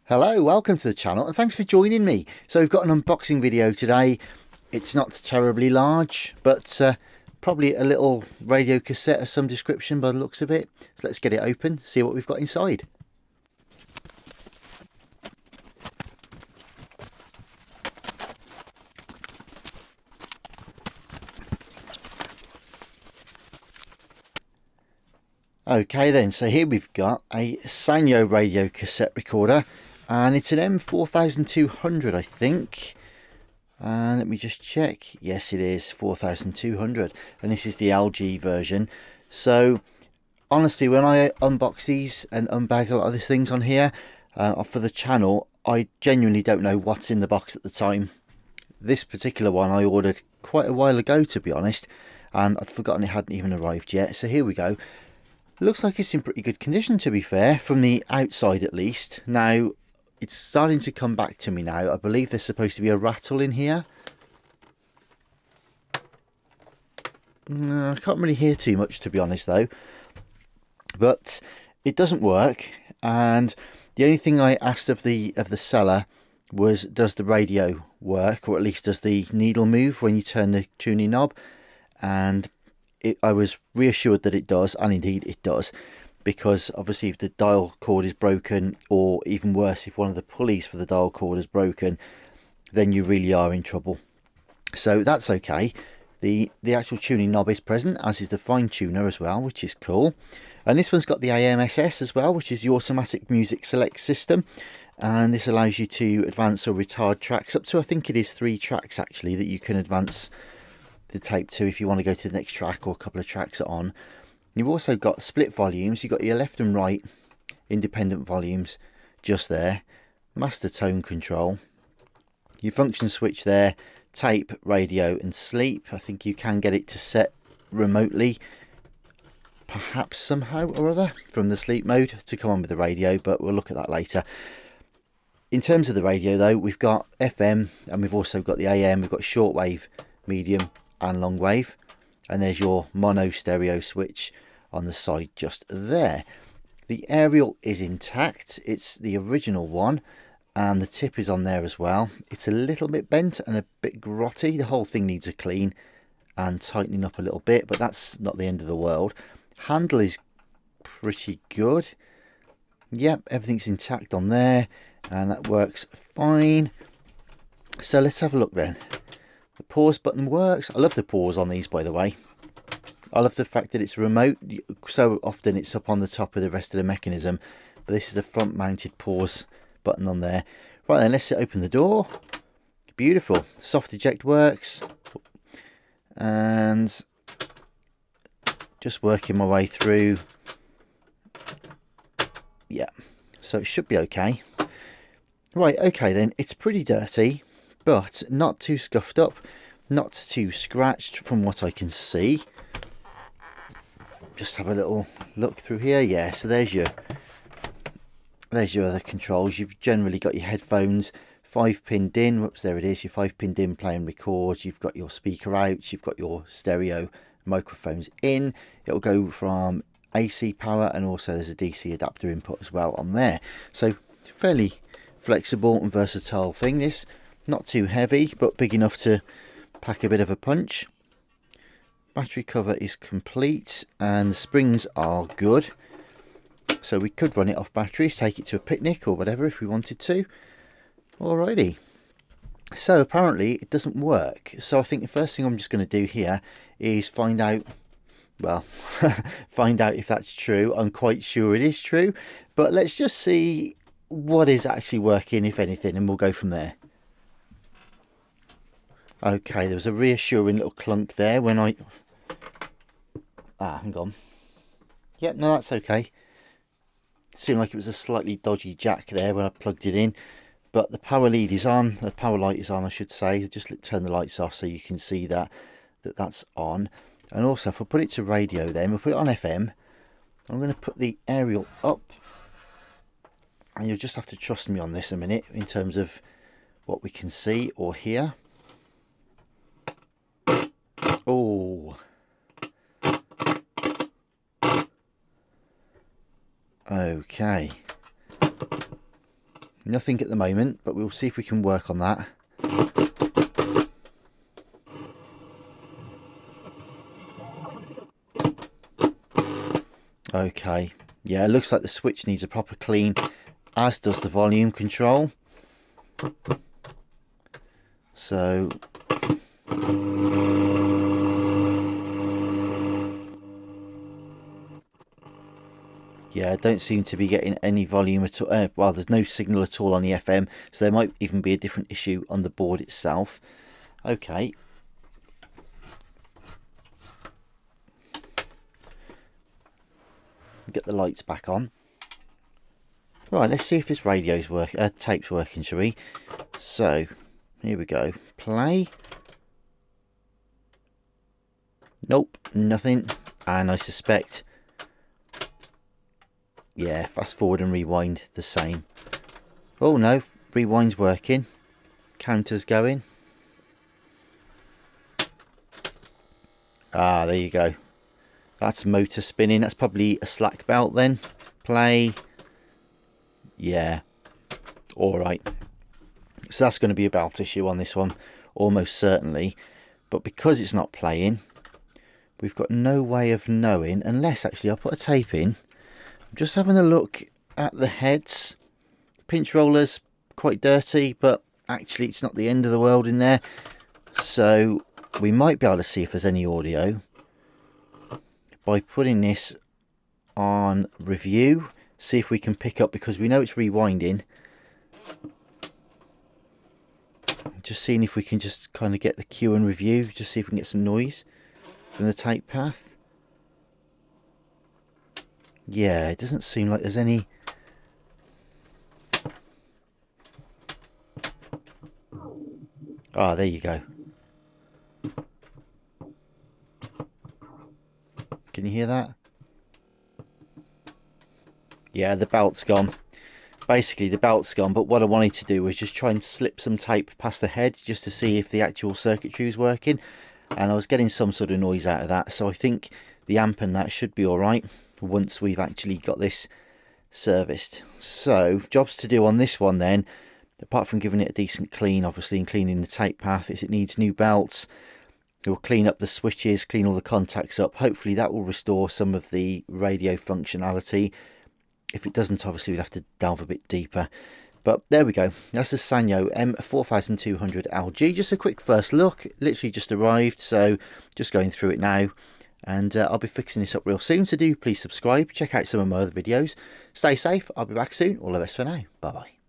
Hello, welcome to the channel and thanks for joining me. So we've got an unboxing video today. It's not terribly large, but probably a little radio cassette of some description by the looks of it. So let's get it open, see what we've got inside. Okay then, so here we've got a Sanyo radio cassette recorder, and it's an M4200 I think. And let me just check. Yes, it is 4200, and this is the LG version. So honestly, when I unbox these and unbag a lot of these things on here for the channel, I genuinely don't know what's in the box at the time. This particular one I ordered quite a while ago, to be honest, and I'd forgotten it hadn't even arrived yet. So here we go. Looks like it's in pretty good condition, to be fair, from the outside at least. Now, it's starting to come back to me now. I believe there's supposed to be a rattle in here. No, I can't really hear too much, to be honest, though. But it doesn't work, and the only thing I asked of the seller was, does the radio work, or at least does the needle move when you turn the tuning knob? And I was reassured that it does, and indeed it does, because obviously if the dial cord is broken, or even worse, if one of the pulleys for the dial cord is broken, then you really are in trouble. So that's okay. The actual tuning knob is present, as is the fine tuner as well, which is cool. And this one's got the AMSS as well, which is the automatic music select system, and this allows you to advance or retard tracks up to, I think it is 3 tracks actually, that you can advance the tape to if you want to go to the next track, or a couple of tracks on. You've also got split volumes. You've got your left and right independent volumes just there. Master tone control. Your function switch there. Tape, radio and sleep. I think you can get it to set remotely, perhaps somehow or other, from the sleep mode to come on with the radio, but we'll look at that later. In terms of the radio though, we've got FM, and we've also got the AM. We've got shortwave, medium and long wave, and there's your mono stereo switch on the side just there. The aerial is intact, it's the original one, and the tip is on there as well. It's a little bit bent and a bit grotty. The whole thing needs a clean and tightening up a little bit, but that's not the end of the world. Handle is pretty good. Yep, everything's intact on there, and that works fine. So let's have a look then. The pause button works. I love the pause on these, by the way. I love the fact that it's remote. So often it's up on the top of the rest of the mechanism, but this is a front mounted pause button on there. Right then, let's open the door. Beautiful. Soft eject works, and just working my way through. Yeah, so it should be okay. Right, okay then, it's pretty dirty, but not too scuffed up, not too scratched from what I can see. Just have a little look through here. Yeah, so there's your other controls. You've generally got your headphones 5-pin DIN. Whoops, there it is, your 5-pin DIN play and record. You've got your speaker out, you've got your stereo microphones in. It'll go from AC power, and also there's a DC adapter input as well on there. So fairly flexible and versatile thing. This, not too heavy, but big enough to pack a bit of a punch. Battery cover is complete, and the springs are good. So we could run it off batteries, take it to a picnic or whatever if we wanted to. Alrighty. So apparently it doesn't work. So I think the first thing I'm just going to do here is find out, well, find out if that's true. I'm quite sure it is true, but let's just see what is actually working, if anything, and we'll go from there. Okay, there was a reassuring little clunk there when I... hang on. Yep, no, that's okay. Seemed like it was a slightly dodgy jack there when I plugged it in, but the power lead is on, the power light is on, I should say. Just turn the lights off so you can see that's on. And also, if I put it to radio then, we'll put it on FM. I'm going to put the aerial up, and you'll just have to trust me on this a minute in terms of what we can see or hear. Oh, okay. Nothing at the moment, but we'll see if we can work on that. Okay, yeah, it looks like the switch needs a proper clean, as does the volume control. So yeah, I don't seem to be getting any volume at all. Well, there's no signal at all on the FM, so there might even be a different issue on the board itself. Okay. Get the lights back on. Right, let's see if this radio's tape's working, shall we? So, here we go. Play. Nope, nothing. And I suspect, yeah, fast forward and rewind the same. Oh no, rewind's working. Counter's going. Ah, there you go. That's motor spinning. That's probably a slack belt then. Play. Yeah. Alright. So that's going to be a belt issue on this one. Almost certainly. But because it's not playing, we've got no way of knowing. Unless, actually, I'll put a tape in. I'm just having a look at the heads. Pinch roller's quite dirty, but actually it's not the end of the world in there. So we might be able to see if there's any audio by putting this on review, see if we can pick up, because we know it's rewinding. Just seeing if we can just kind of get the cue and review, just see if we can get some noise from the tape path. Yeah, it doesn't seem like there's any. Ah, there you go. Can you hear that? Yeah, the belt's gone. Basically, the belt's gone, but what I wanted to do was just try and slip some tape past the head just to see if the actual circuitry was working. And I was getting some sort of noise out of that, so I think the amp and that should be alright once we've actually got this serviced. So, jobs to do on this one then, apart from giving it a decent clean, obviously, and cleaning the tape path, is it needs new belts. We'll clean up the switches, clean all the contacts up. Hopefully that will restore some of the radio functionality. If it doesn't, obviously we'll have to delve a bit deeper. But there we go. That's the Sanyo M4200LG. Just a quick first look. Literally just arrived, so just going through it now. And I'll be fixing this up real soon. So do please subscribe. Check out some of my other videos. Stay safe. I'll be back soon. All the best for now. Bye-bye.